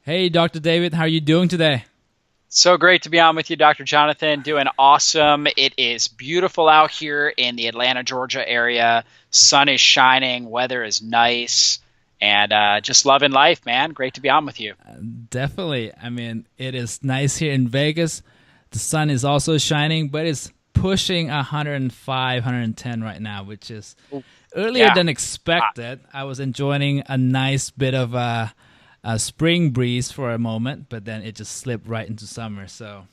Hey, Dr. David, how are you doing today? So great to be on with you, Dr. Jonathan. Doing awesome. It is beautiful out here in the Atlanta, Georgia area. Sun is shining, weather is nice, and just loving life, man. Great to be on with you. Definitely. I mean, it is nice here in Vegas. The sun is also shining, but it's pushing 105, 110 right now, which is Ooh, earlier yeah. than Ah. expected. I was enjoying a nice bit of a spring breeze for a moment, but then it just slipped right into summer. So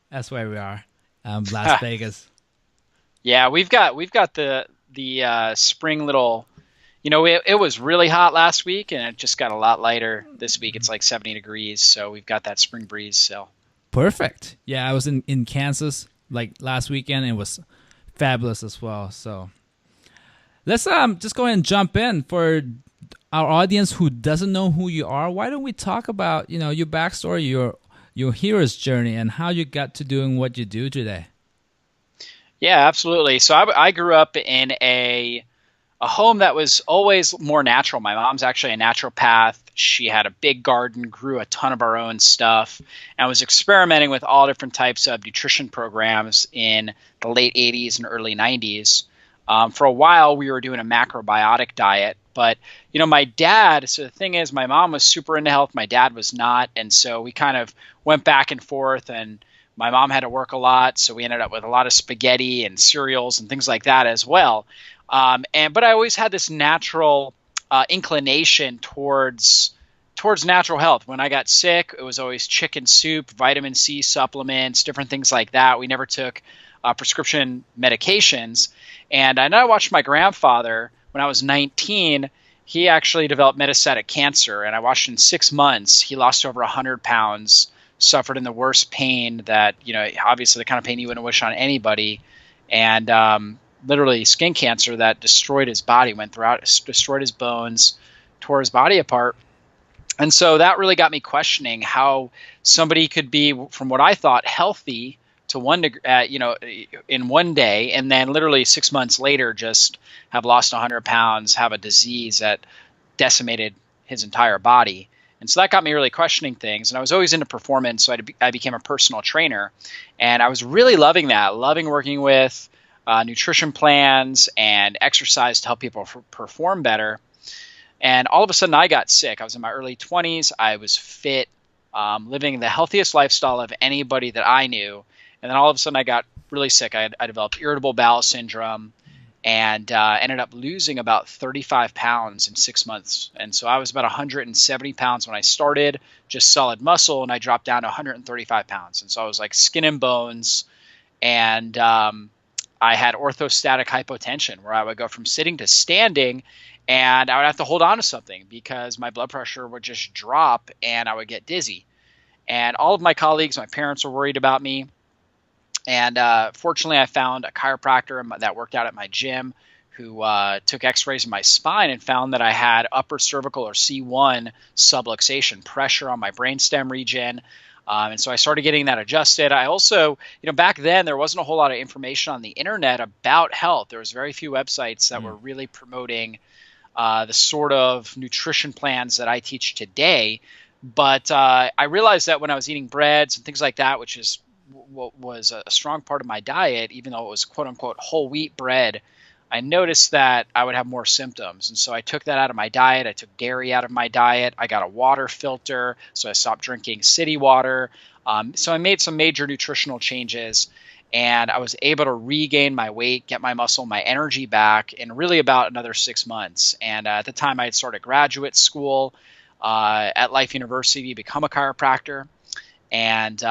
that's where we are, Las Vegas. Yeah, we've got the spring little. It was really hot last week, and it just got a lot lighter this week. It's like 70 degrees, so we've got that spring breeze still. Perfect. Yeah, I was in Kansas like last weekend. And it was fabulous as well. So let's just go ahead and jump in for our audience who doesn't know who you are. Why don't we talk about your backstory, your hero's journey, and how you got to doing what you do today? Yeah, absolutely. So I grew up in a home that was always more natural. My mom's actually a naturopath. She had a big garden, grew a ton of our own stuff, and was experimenting with all different types of nutrition programs in the late 80s and early 90s. For a while, we were doing a macrobiotic diet, but my dad. So the thing is, my mom was super into health, my dad was not, and so we kind of went back and forth. And my mom had to work a lot, so we ended up with a lot of spaghetti and cereals and things like that as well. But I always had this natural inclination towards natural health. When I got sick, it was always chicken soup, vitamin C supplements, different things like that. We never took prescription medications. And I know I watched my grandfather when I was 19. He actually developed metastatic cancer, and I watched in 6 months. He lost over 100 pounds, suffered in the worst pain that, obviously the kind of pain you wouldn't wish on anybody. And literally skin cancer that destroyed his body, went throughout, destroyed his bones, tore his body apart. And so that really got me questioning how somebody could be, from what I thought, healthy to one degree, in one day, and then literally 6 months later, just have lost 100 pounds, have a disease that decimated his entire body. And so that got me really questioning things. And I was always into performance, so I became a personal trainer. And I was really loving that, loving working with nutrition plans and exercise to help people perform better. And all of a sudden, I got sick. I was in my early 20s. I was fit, living the healthiest lifestyle of anybody that I knew. And then all of a sudden, I got really sick. I developed irritable bowel syndrome and ended up losing about 35 pounds in 6 months. And so I was about 170 pounds when I started, just solid muscle, and I dropped down to 135 pounds. And so I was like skin and bones. And I had orthostatic hypotension, where I would go from sitting to standing, and I would have to hold on to something because my blood pressure would just drop and I would get dizzy. And all of my colleagues, my parents were worried about me. And fortunately, I found a chiropractor that worked out at my gym who took x-rays of my spine and found that I had upper cervical, or C1, subluxation, pressure on my brainstem region. And so I started getting that adjusted. I also, back then there wasn't a whole lot of information on the internet about health. There was very few websites that were Mm. really promoting the sort of nutrition plans that I teach today. But I realized that when I was eating breads and things like that, which is what was a strong part of my diet, even though it was quote unquote whole wheat bread, I noticed that I would have more symptoms. And so I took that out of my diet. I took dairy out of my diet. I got a water filter. So I stopped drinking city water. So I made some major nutritional changes, and I was able to regain my weight, get my muscle, my energy back in really about another 6 months. And at the time, I had started graduate school at Life University to become a chiropractor. And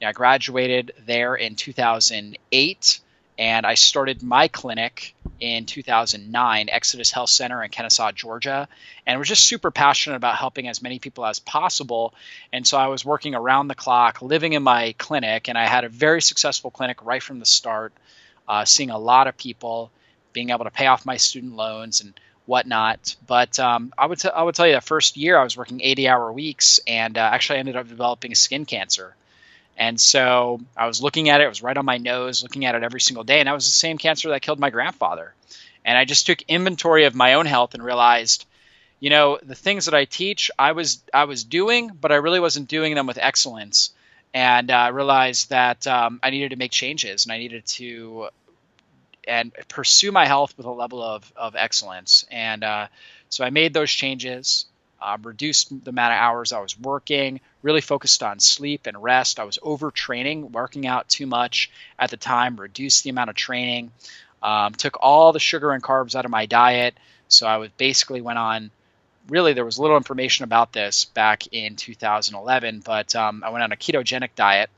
I graduated there in 2008, and I started my clinic in 2009, Exodus Health Center in Kennesaw, Georgia, and was just super passionate about helping as many people as possible. And so I was working around the clock, living in my clinic, and I had a very successful clinic right from the start, seeing a lot of people, being able to pay off my student loans and whatnot. But I would tell you, the first year I was working 80-hour weeks, and actually ended up developing skin cancer. And so I was looking at it. It was right on my nose, looking at it every single day. And that was the same cancer that killed my grandfather. And I just took inventory of my own health and realized, the things that I teach, I was doing, but I really wasn't doing them with excellence. And I realized that I needed to make changes, and I needed to and pursue my health with a level of excellence. And so I made those changes, reduced the amount of hours I was working, really focused on sleep and rest. I was overtraining, working out too much at the time, reduced the amount of training, took all the sugar and carbs out of my diet. So I basically went on, really there was little information about this back in 2011, but I went on a ketogenic diet,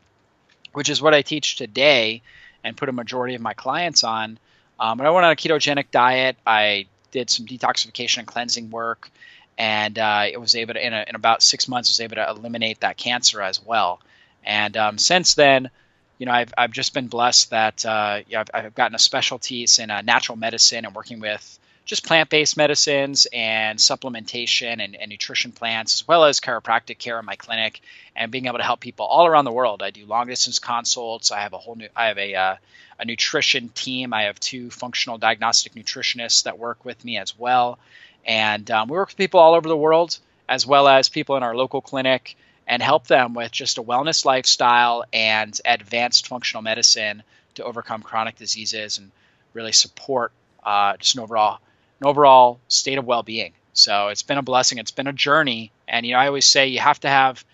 which is what I teach today and put a majority of my clients on. But I went on a ketogenic diet. I did some detoxification and cleansing work, and it was able to, in about 6 months, was able to eliminate that cancer as well. And since then, I've just been blessed that I've gotten a specialties in natural medicine and working with just plant-based medicines and supplementation and nutrition plans, as well as chiropractic care in my clinic, and being able to help people all around the world. I do long-distance consults. I have a nutrition team. I have 2 functional diagnostic nutritionists that work with me as well. And we work with people all over the world, as well as people in our local clinic, and help them with just a wellness lifestyle and advanced functional medicine to overcome chronic diseases and really support just an overall state of well-being. So it's been a blessing. It's been a journey. And, I always say you have to have,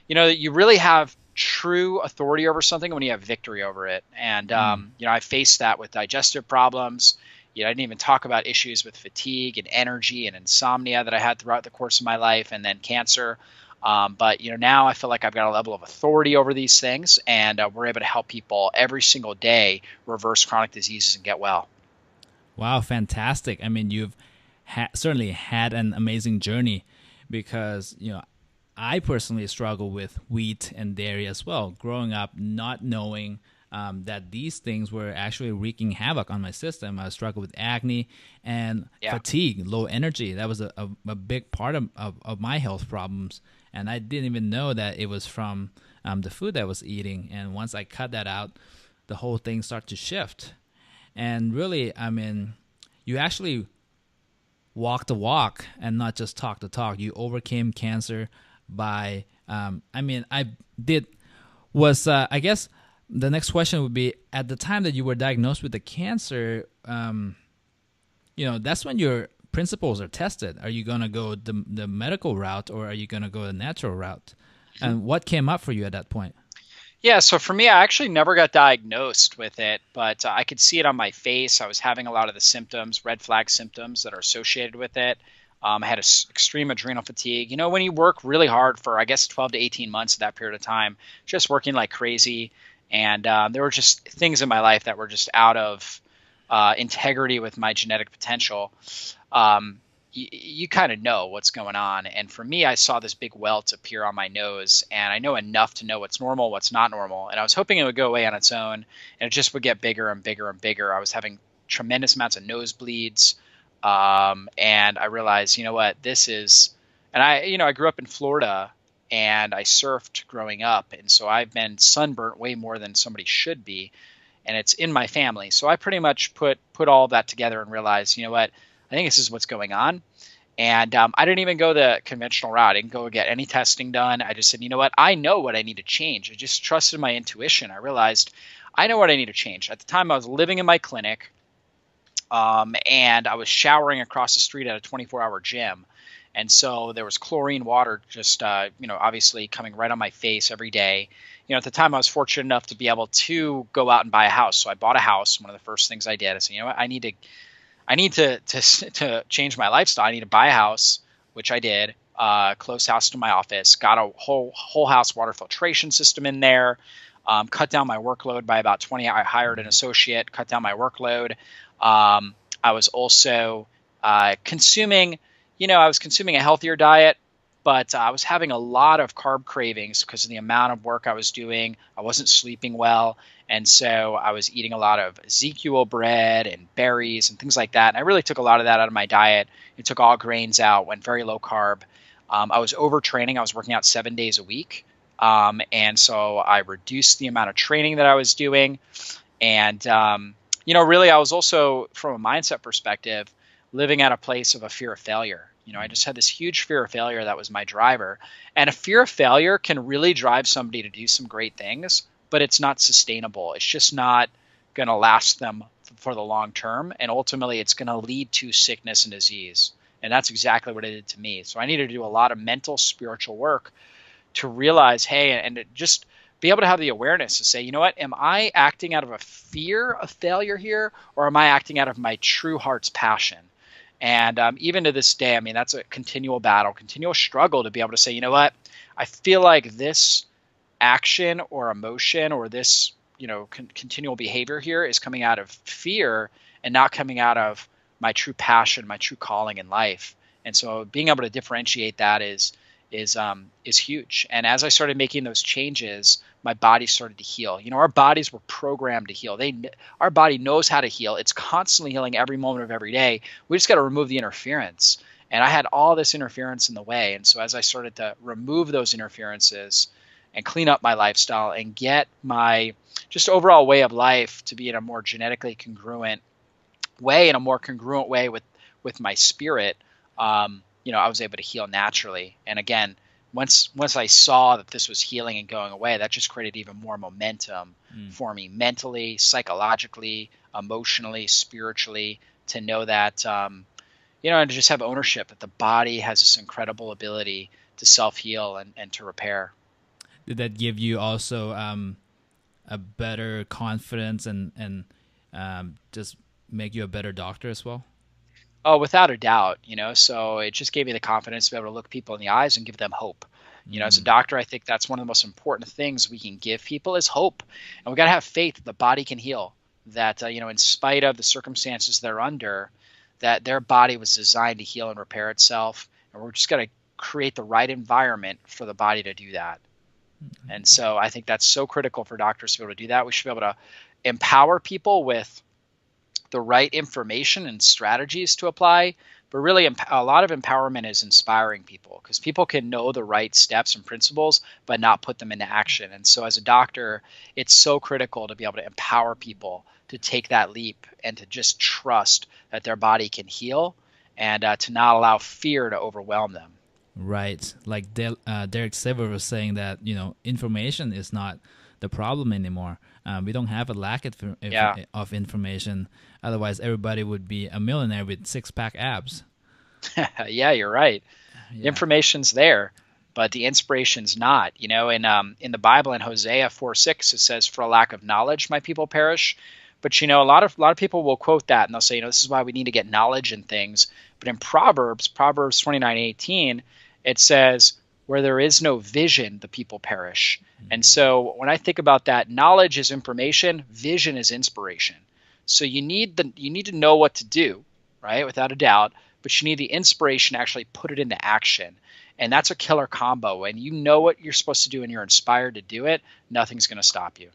that you really have true authority over something when you have victory over it. And, I faced that with digestive problems. I didn't even talk about issues with fatigue and energy and insomnia that I had throughout the course of my life, and then cancer. But, now I feel like I've got a level of authority over these things, and we're able to help people every single day reverse chronic diseases and get well. Wow, fantastic. I mean, you've certainly had an amazing journey, because, I personally struggle with wheat and dairy as well, growing up not knowing that these things were actually wreaking havoc on my system. I struggled with acne and fatigue, low energy. That was a big part of my health problems. And I didn't even know that it was from the food that I was eating. And once I cut that out, the whole thing started to shift. And really, I mean, you actually walk the walk and not just talk the talk. You overcame cancer by, I guess the next question would be, at the time that you were diagnosed with the cancer, that's when your principles are tested. Are you going to go the medical route, or are you going to go the natural route? And what came up for you at that point? Yeah, so for me, I actually never got diagnosed with it, but I could see it on my face. I was having a lot of the symptoms, red flag symptoms that are associated with it. I had extreme adrenal fatigue. When you work really hard for, I guess, 12 to 18 months at that period of time, just working like crazy. And there were just things in my life that were just out of integrity with my genetic potential. You kind of know what's going on. And for me, I saw this big welt appear on my nose, and I know enough to know what's normal, what's not normal. And I was hoping it would go away on its own, and it just would get bigger and bigger and bigger. I was having tremendous amounts of nosebleeds. And I realized, this is, and I grew up in Florida, and I surfed growing up. And so I've been sunburnt way more than somebody should be. And it's in my family. So I pretty much put all of that together and realized, I think this is what's going on. And I didn't even go the conventional route. I didn't go get any testing done. I just said, I know what I need to change. I just trusted my intuition. I realized I know what I need to change. At the time, I was living in my clinic, and I was showering across the street at a 24-hour gym. And so there was chlorine water just, obviously coming right on my face every day. At the time, I was fortunate enough to be able to go out and buy a house. So I bought a house. One of the first things I did, I said, I need to change my lifestyle. I need to buy a house, which I did, close house to my office, got a whole house water filtration system in there, cut down my workload by about 20. I hired an associate, cut down my workload. I was also consuming a healthier diet, but I was having a lot of carb cravings because of the amount of work I was doing. I wasn't sleeping well. And so I was eating a lot of Ezekiel bread and berries and things like that. And I really took a lot of that out of my diet. It took all grains out, went very low carb. I was overtraining. I was working out 7 days a week. And so I reduced the amount of training that I was doing. And, really, I was also, from a mindset perspective, living at a place of a fear of failure. I just had this huge fear of failure that was my driver. And a fear of failure can really drive somebody to do some great things, but it's not sustainable. It's just not going to last them for the long term. And ultimately, it's going to lead to sickness and disease. And that's exactly what it did to me. So I needed to do a lot of mental, spiritual work to realize, hey, and just be able to have the awareness to say, you know what, am I acting out of a fear of failure here, or am I acting out of my true heart's passion? And even to this day, I mean, that's a continual battle, continual struggle to be able to say, you know what, I feel like this action or emotion or this, continual behavior here is coming out of fear and not coming out of my true passion, my true calling in life. And so being able to differentiate that is huge. And as I started making those changes, my body started to heal. Our bodies were programmed to heal. Our body knows how to heal. It's constantly healing every moment of every day. We just got to remove the interference. And I had all this interference in the way. And so as I started to remove those interferences and clean up my lifestyle and get my just overall way of life to be in a more genetically congruent way, in a more congruent way with my spirit, I was able to heal naturally. And again, once I saw that this was healing and going away, that just created even more momentum for me mentally, psychologically, emotionally, spiritually, to know that, and to just have ownership that the body has this incredible ability to self-heal and to repair. Did that give you also a better confidence and just make you a better doctor as well? Oh, without a doubt, so it just gave me the confidence to be able to look people in the eyes and give them hope. As a doctor, I think that's one of the most important things we can give people is hope. And we got to have faith that the body can heal, that, in spite of the circumstances they're under, that their body was designed to heal and repair itself. And we're just got to create the right environment for the body to do that. And so I think that's so critical for doctors to be able to do that. We should be able to empower people with the right information and strategies to apply, but really a lot of empowerment is inspiring people, because people can know the right steps and principles but not put them into action. And so as a doctor, it's so critical to be able to empower people to take that leap and to just trust that their body can heal, and to not allow fear to overwhelm them. Right. Like Derek Sivers was saying that, information is not the problem anymore. We don't have a lack of information. Otherwise, everybody would be a millionaire with six-pack abs. Yeah, you're right. Yeah. The information's there, but the inspiration's not. In the Bible, in Hosea 4:6, it says, "For a lack of knowledge, my people perish." But a lot of people will quote that and they'll say, this is why we need to get knowledge in things. But in Proverbs 29:18, it says, "Where there is no vision, the people perish." And so when I think about that, knowledge is information, vision is inspiration. So you need to know what to do, right? Without a doubt, but you need the inspiration to actually put it into action. And that's a killer combo. When you know what you're supposed to do and you're inspired to do it, nothing's going to stop you.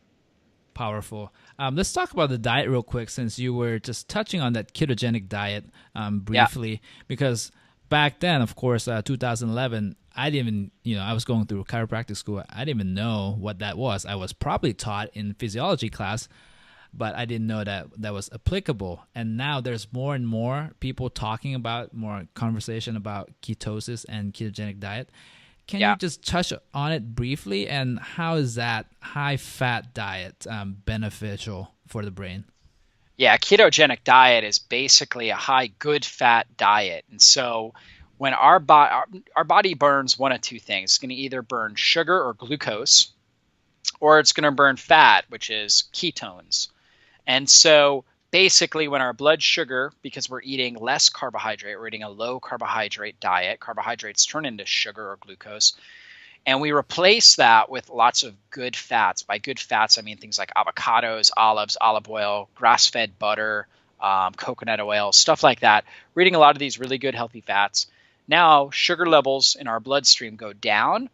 Powerful. Let's talk about the diet real quick, since you were just touching on that ketogenic diet briefly, because back then, of course, 2011, I didn't even, I was going through chiropractic school. I didn't even know what that was. I was probably taught in physiology class, but I didn't know that was applicable. And now there's more and more people talking about, more conversation about ketosis and ketogenic diet. Can you just touch on it briefly? And how is that high-fat diet beneficial for the brain? Yeah, ketogenic diet is basically a high good fat diet. And so when our body burns one of two things, it's going to either burn sugar or glucose, or it's going to burn fat, which is ketones. And so basically when our blood sugar, because we're eating less carbohydrate, we're eating a low carbohydrate diet, carbohydrates turn into sugar or glucose, and we replace that with lots of good fats. By good fats, I mean things like avocados, olives, olive oil, grass-fed butter, coconut oil, stuff like that. We're eating a lot of these really good, healthy fats. Now, sugar levels in our bloodstream go down,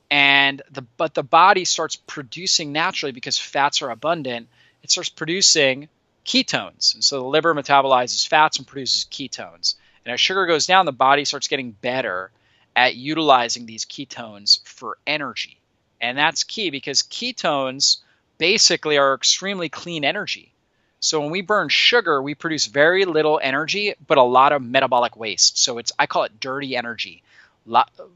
but the body starts producing naturally, because fats are abundant, it starts producing ketones. And so the liver metabolizes fats and produces ketones. And as sugar goes down, the body starts getting better at utilizing these ketones for energy. And that's key, because ketones basically are extremely clean energy. So when we burn sugar, we produce very little energy, but a lot of metabolic waste. So I call it dirty energy.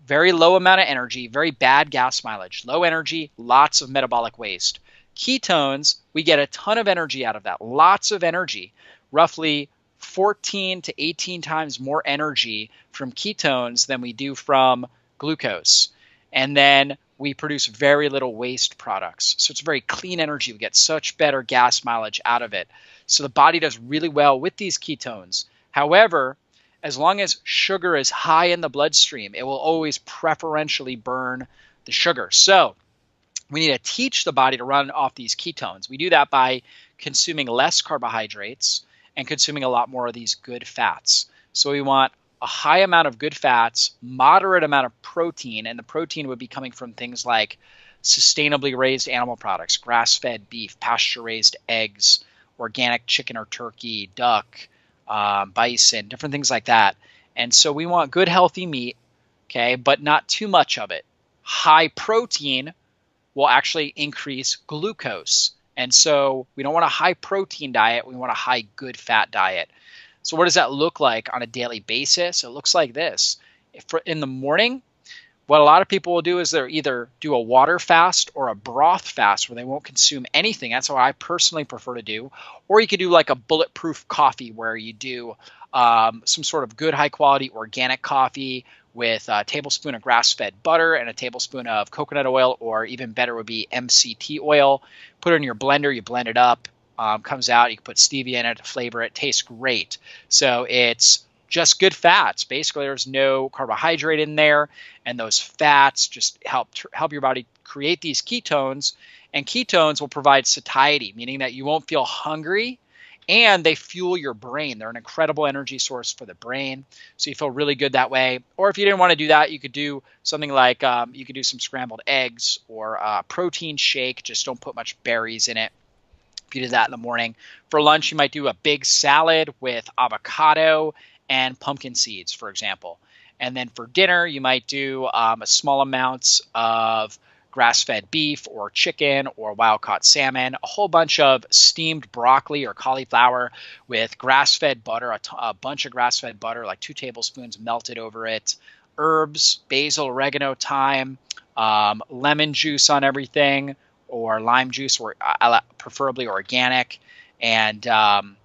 Very low amount of energy, very bad gas mileage, low energy, lots of metabolic waste. Ketones, we get a ton of energy out of that, lots of energy, roughly 14 to 18 times more energy from ketones than we do from glucose. And then we produce very little waste products. So it's very clean energy. We get such better gas mileage out of it. So the body does really well with these ketones. However, as long as sugar is high in the bloodstream, it will always preferentially burn the sugar. So we need to teach the body to run off these ketones. We do that by consuming less carbohydrates and consuming a lot more of these good fats. So we want a high amount of good fats, moderate amount of protein, and the protein would be coming from things like sustainably raised animal products, grass-fed beef, pasture-raised eggs, organic chicken or turkey, duck, bison, different things like that. And so we want good, healthy meat, okay, but not too much of it. High protein will actually increase glucose. And so we don't want a high protein diet. We want a high good fat diet. So what does that look like on a daily basis? It looks like this. In the morning, what a lot of people will do is they'll either do a water fast or a broth fast where they won't consume anything. That's what I personally prefer to do. Or you could do like a bulletproof coffee where you do some sort of good high quality organic coffee with a tablespoon of grass-fed butter and a tablespoon of coconut oil, or even better would be MCT oil. Put it in your blender, you blend it up, comes out, you can put stevia in it to flavor it, tastes great. So it's just good fats. Basically, there's no carbohydrate in there, and those fats just help your body create these ketones, and ketones will provide satiety, meaning that you won't feel hungry, and they fuel your brain. They're an incredible energy source for the brain, so you feel really good that way. Or if you didn't want to do that, you could do something like you could do some scrambled eggs or a protein shake. Just don't put much berries in it. If you did that in the morning. For lunch, you might do a big salad with avocado and pumpkin seeds, for example. And then for dinner, you might do a small amounts of grass-fed beef or chicken or wild-caught salmon, a whole bunch of steamed broccoli or cauliflower with grass-fed butter, a bunch of grass-fed butter, like 2 tablespoons melted over it, herbs, basil, oregano, thyme, lemon juice on everything, or lime juice, or preferably organic, and on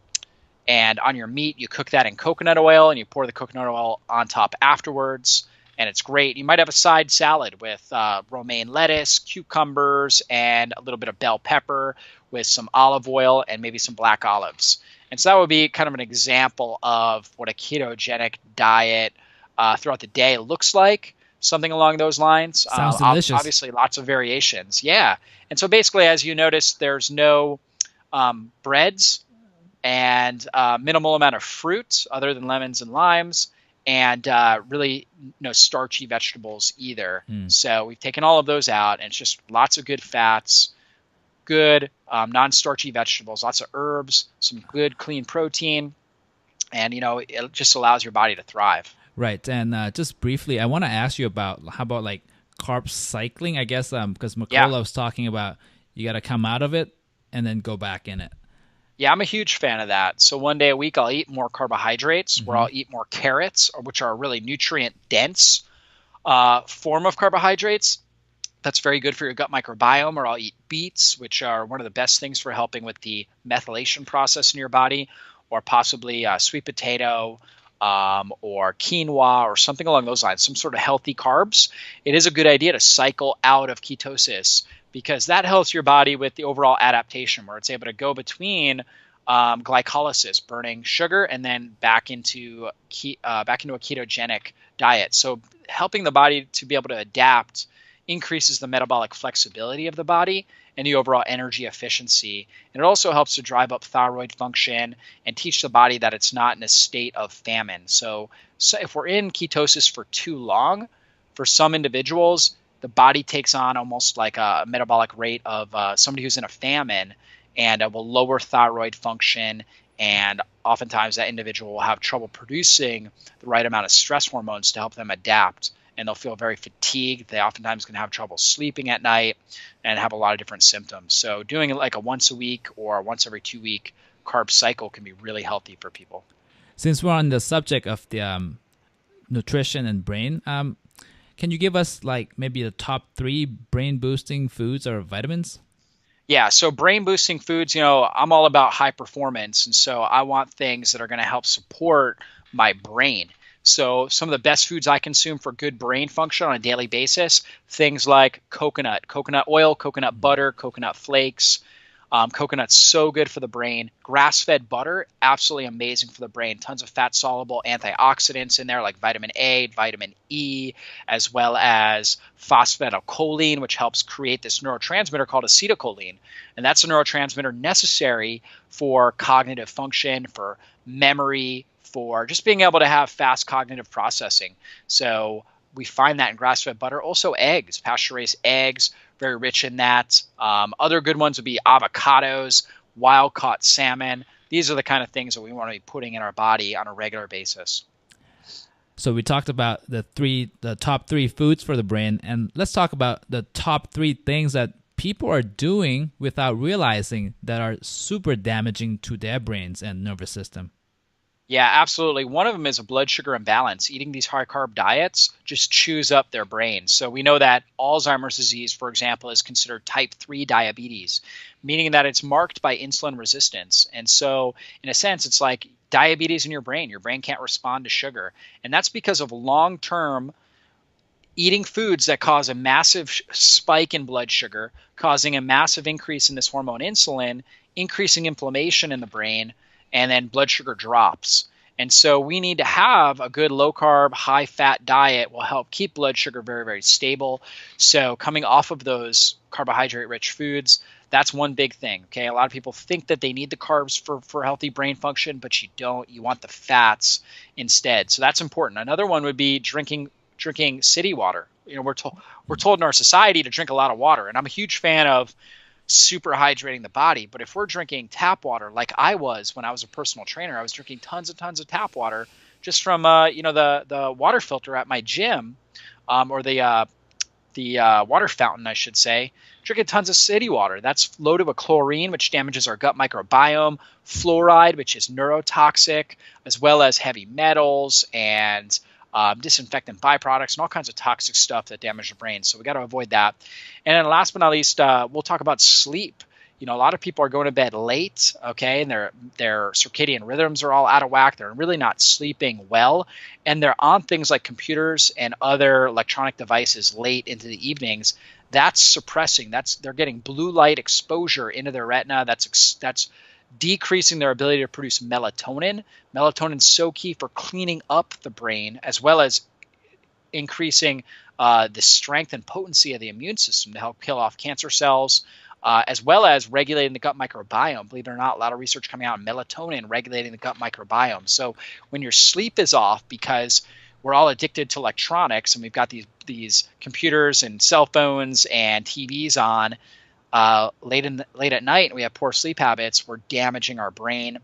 your meat, you cook that in coconut oil, and you pour the coconut oil on top afterwards, and it's great. You might have a side salad with romaine lettuce, cucumbers, and a little bit of bell pepper with some olive oil and maybe some black olives. And so that would be kind of an example of what a ketogenic diet throughout the day looks like, something along those lines. Sounds delicious. Obviously, lots of variations. Yeah. And so basically, as you notice, there's no breads and minimal amount of fruit other than lemons and limes, and really no starchy vegetables either. So we've taken all of those out, and it's just lots of good fats, good non-starchy vegetables, lots of herbs, some good clean protein, and it just allows your body to thrive. Right. And just briefly, I want to ask you about how about like carb cycling, I guess, because Makola was talking about you got to come out of it and then go back in it. Yeah, I'm a huge fan of that. So one day a week, I'll eat more carbohydrates, or I'll eat more carrots, which are a really nutrient-dense form of carbohydrates. That's very good for your gut microbiome. Or I'll eat beets, which are one of the best things for helping with the methylation process in your body, or possibly sweet potato, or quinoa, or something along those lines, some sort of healthy carbs. It is a good idea to cycle out of ketosis, because that helps your body with the overall adaptation, where it's able to go between glycolysis, burning sugar, and then back into a ketogenic diet. So helping the body to be able to adapt increases the metabolic flexibility of the body and the overall energy efficiency. And it also helps to drive up thyroid function and teach the body that it's not in a state of famine. So if we're in ketosis for too long, for some individuals, the body takes on almost like a metabolic rate of somebody who's in a famine, and will lower thyroid function. And oftentimes that individual will have trouble producing the right amount of stress hormones to help them adapt. And they'll feel very fatigued. They oftentimes can have trouble sleeping at night and have a lot of different symptoms. So doing it like a once a week or once every 2 week carb cycle can be really healthy for people. Since we're on the subject of the nutrition and brain, can you give us like maybe the top 3 brain boosting foods or vitamins? Yeah, so brain boosting foods, I'm all about high performance. And so I want things that are going to help support my brain. So some of the best foods I consume for good brain function on a daily basis, things like coconut oil, coconut butter, coconut flakes. Coconut's so good for the brain. Grass-fed butter, absolutely amazing for the brain. Tons of fat-soluble antioxidants in there like vitamin A, vitamin E, as well as phosphatidylcholine, which helps create this neurotransmitter called acetylcholine. And that's a neurotransmitter necessary for cognitive function, for memory, for just being able to have fast cognitive processing. So we find that in grass-fed butter. Also eggs, pasture-raised eggs, very rich in that. Other good ones would be avocados, wild-caught salmon. These are the kind of things that we want to be putting in our body on a regular basis. So we talked about the top 3 foods for the brain, and let's talk about the top 3 things that people are doing without realizing that are super damaging to their brains and nervous system. Yeah, absolutely. One of them is a blood sugar imbalance. Eating these high carb diets just chews up their brain. So we know that Alzheimer's disease, for example, is considered type 3 diabetes, meaning that it's marked by insulin resistance. And so in a sense, it's like diabetes in your brain. Your brain can't respond to sugar. And that's because of long-term eating foods that cause a massive spike in blood sugar, causing a massive increase in this hormone insulin, increasing inflammation in the brain, and then blood sugar drops. And so we need to have a good low-carb, high-fat diet will help keep blood sugar very, very stable. So coming off of those carbohydrate-rich foods, that's one big thing. Okay, a lot of people think that they need the carbs for healthy brain function, but you don't. You want the fats instead. So that's important. Another one would be drinking city water. We're told in our society to drink a lot of water, and I'm a huge fan of super hydrating the body. But if we're drinking tap water, like I was when I was a personal trainer, I was drinking tons and tons of tap water just from the water filter at my gym, or the water fountain, I should say. Drinking tons of city water. That's loaded with chlorine, which damages our gut microbiome, fluoride, which is neurotoxic, as well as heavy metals and disinfectant byproducts and all kinds of toxic stuff that damage the brain. So we got to avoid that. And then last but not least, we'll talk about sleep. A lot of people are going to bed late, okay, and their circadian rhythms are all out of whack. They're really not sleeping well, and they're on things like computers and other electronic devices late into the evenings. That's suppressing. They're getting blue light exposure into their retina. That's decreasing their ability to produce melatonin. Melatonin is so key for cleaning up the brain, as well as increasing the strength and potency of the immune system to help kill off cancer cells, as well as regulating the gut microbiome. Believe it or not, a lot of research coming out on melatonin regulating the gut microbiome. So when your sleep is off, because we're all addicted to electronics and we've got these computers and cell phones and TVs on, late at night, and we have poor sleep habits, we're damaging our brain.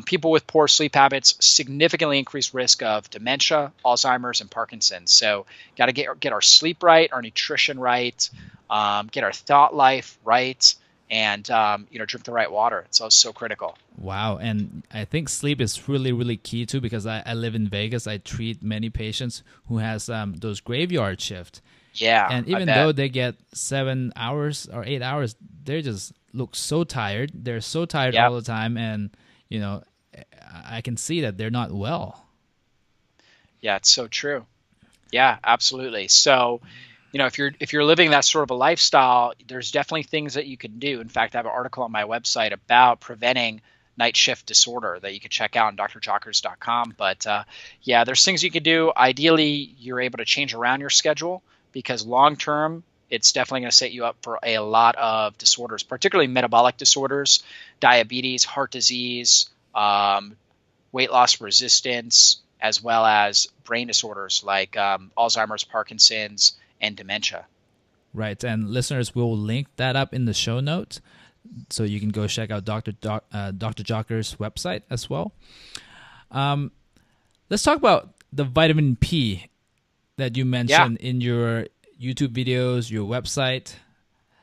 People with poor sleep habits significantly increase risk of dementia, Alzheimer's, and Parkinson's. So got to get our sleep right, our nutrition right, get our thought life right, and drink the right water. It's so critical. Wow, and I think sleep is really, really key too, because I live in Vegas. I treat many patients who has those graveyard shift. Yeah, and even though they get 7 hours or 8 hours, they just look so tired. They're so tired all the time, and I can see that they're not well. Yeah, it's so true. Yeah, absolutely. So, if you're living that sort of a lifestyle, there's definitely things that you can do. In fact, I have an article on my website about preventing night shift disorder that you can check out on drjockers.com. But there's things you can do. Ideally, you're able to change around your schedule, because long term, it's definitely going to set you up for a lot of disorders, particularly metabolic disorders, diabetes, heart disease, weight loss resistance, as well as brain disorders like Alzheimer's, Parkinson's, and dementia. Right. And listeners, we'll link that up in the show notes, so you can go check out Dr. Jocker's website as well. Let's talk about the vitamin P that you mentioned in your YouTube videos, your website.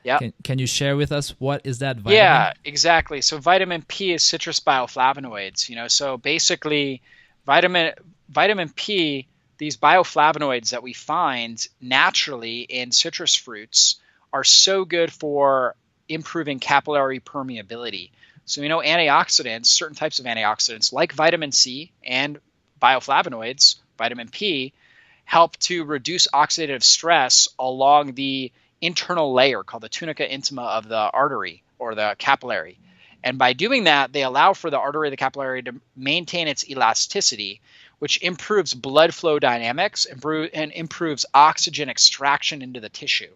Yep. Can you share with us what is that vitamin? Yeah, exactly. So vitamin P is citrus bioflavonoids, so basically vitamin vitamin P, these bioflavonoids that we find naturally in citrus fruits are so good for improving capillary permeability. So antioxidants, certain types of antioxidants like vitamin C and bioflavonoids, vitamin P, help to reduce oxidative stress along the internal layer called the tunica intima of the artery or the capillary. And by doing that, they allow for the artery or the capillary to maintain its elasticity, which improves blood flow dynamics and improves oxygen extraction into the tissue.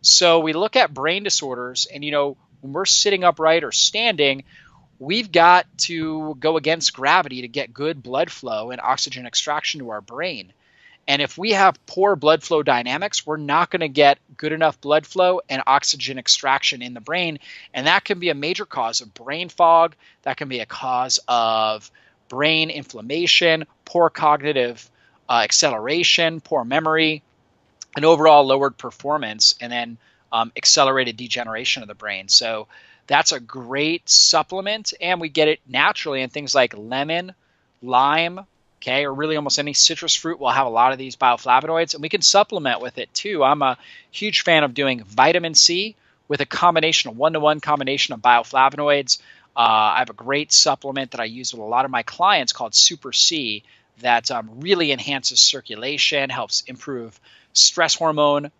So we look at brain disorders, and when we're sitting upright or standing, we've got to go against gravity to get good blood flow and oxygen extraction to our brain. And if we have poor blood flow dynamics, we're not going to get good enough blood flow and oxygen extraction in the brain. And that can be a major cause of brain fog. That can be a cause of brain inflammation, poor cognitive acceleration, poor memory, and overall lowered performance, and then accelerated degeneration of the brain. So that's a great supplement, and we get it naturally in things like lemon, lime, or really almost any citrus fruit will have a lot of these bioflavonoids, and we can supplement with it too. I'm a huge fan of doing vitamin C with a combination, a one-to-one combination of bioflavonoids. I have a great supplement that I use with a lot of my clients called Super C that really enhances circulation, helps improve stress hormone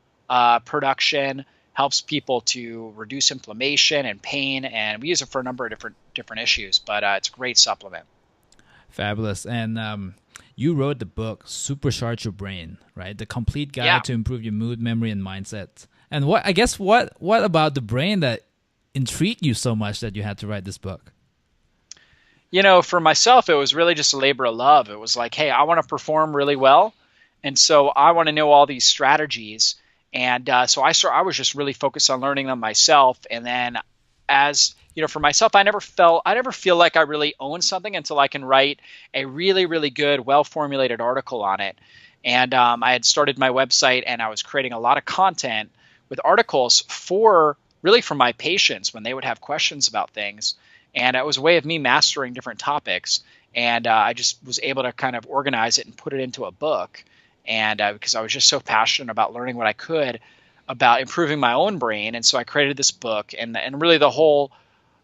production, helps people to reduce inflammation and pain, and we use it for a number of different issues, but it's a great supplement. Fabulous. And you wrote the book SuperCharge Your Brain, right? The complete guide to improve your mood, memory, and mindset. And what about the brain that intrigued you so much that you had to write this book? For myself, it was really just a labor of love. It was like, hey, I want to perform really well, and so I want to know all these strategies. And so I was just really focused on learning them myself. And then as for myself, I never feel like I really own something until I can write a really, really good, well-formulated article on it. And I had started my website, and I was creating a lot of content with articles for my patients when they would have questions about things. And it was a way of me mastering different topics. And I just was able to kind of organize it and put it into a book. And because I was just so passionate about learning what I could about improving my own brain. And so I created this book, and really the whole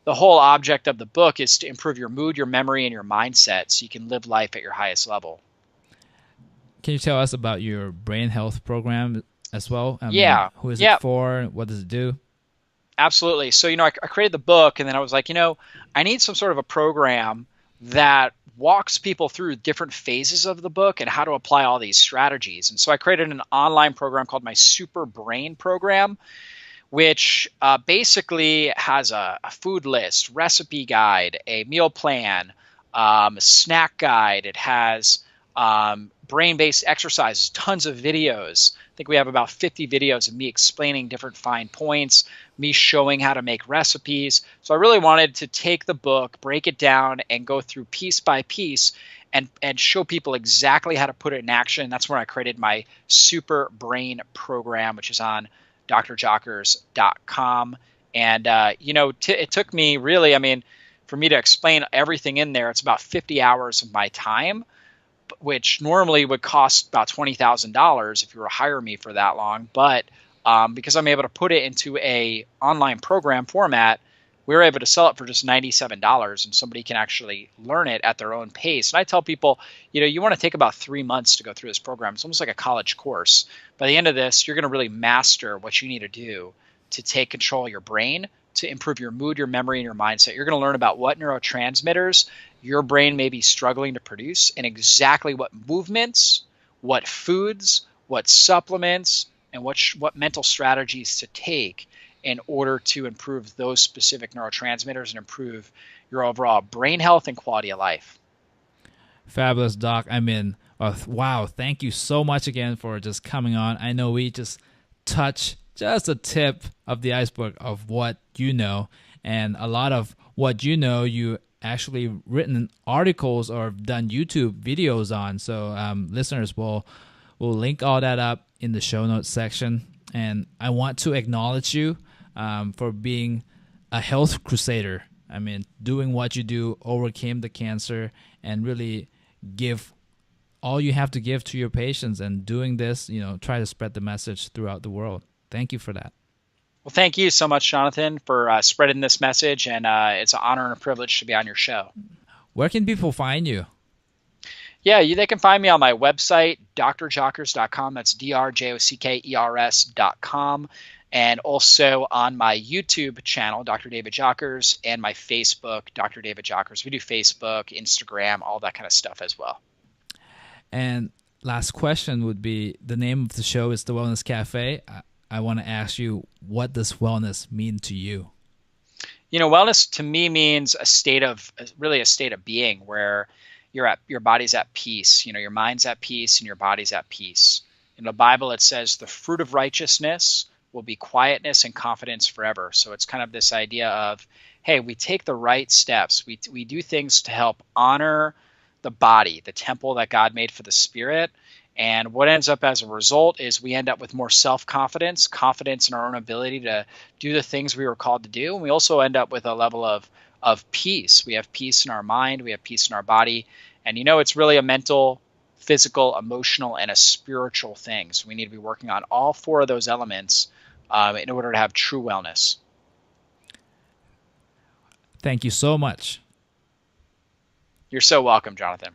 object of the book is to improve your mood, your memory, and your mindset so you can live life at your highest level. Can you tell us about your brain health program as well? Who is it for? What does it do? Absolutely. So, I created the book, and then I was like, I need some sort of a program that walks people through different phases of the book and how to apply all these strategies. And so I created an online program called my Super Brain program, which basically has a food list, recipe guide, a meal plan, a snack guide. It has brain-based exercises, tons of videos. I think we have about 50 videos of me explaining different fine points, me showing how to make recipes. So I really wanted to take the book, break it down, and go through piece by piece and show people exactly how to put it in action. That's where I created my Super Brain program, which is on drjockers.com. And, it took me really, for me to explain everything in there, it's about 50 hours of my time, which normally would cost about $20,000 if you were to hire me for that long. But because I'm able to put it into a online program format, we were able to sell it for just $97, and somebody can actually learn it at their own pace. And I tell people, you want to take about 3 months to go through this program. It's almost like a college course. By the end of this, you're going to really master what you need to do to take control of your brain, to improve your mood, your memory, and your mindset. You're going to learn about what neurotransmitters your brain may be struggling to produce, and exactly what movements, what foods, what supplements, and what mental strategies to take in order to improve those specific neurotransmitters and improve your overall brain health and quality of life. Fabulous, Doc. Wow. Thank you so much again for just coming on. I know we just touched just a tip of the iceberg of what you know, and a lot of what you actually written articles or done YouTube videos on. So listeners will link all that up in the show notes section. And I want to acknowledge you for being a health crusader. I mean, doing what you do, overcame the cancer, and really give all you have to give to your patients, and doing this, try to spread the message throughout the world. Thank you for that. Well, thank you so much, Jonathan, for spreading this message, and it's an honor and a privilege to be on your show. Where can people find you? Yeah, they can find me on my website, drjockers.com. That's drjockers.com. And also on my YouTube channel, Dr. David Jockers, and my Facebook, Dr. David Jockers. We do Facebook, Instagram, all that kind of stuff as well. And last question would be, the name of the show is The Wellness Cafe. I want to ask you, what does wellness mean to you? Wellness to me means a state of being where your body's at peace, your mind's at peace and your body's at peace. In the Bible, it says the fruit of righteousness will be quietness and confidence forever. So it's kind of this idea of, hey, we take the right steps. We do things to help honor the body, the temple that God made for the spirit. And what ends up as a result is we end up with more self-confidence, confidence in our own ability to do the things we were called to do. And we also end up with a level of peace. We have peace in our mind. We have peace in our body. And it's really a mental, physical, emotional, and a spiritual thing. So we need to be working on all four of those elements in order to have true wellness. Thank you so much. You're so welcome, Jonathan.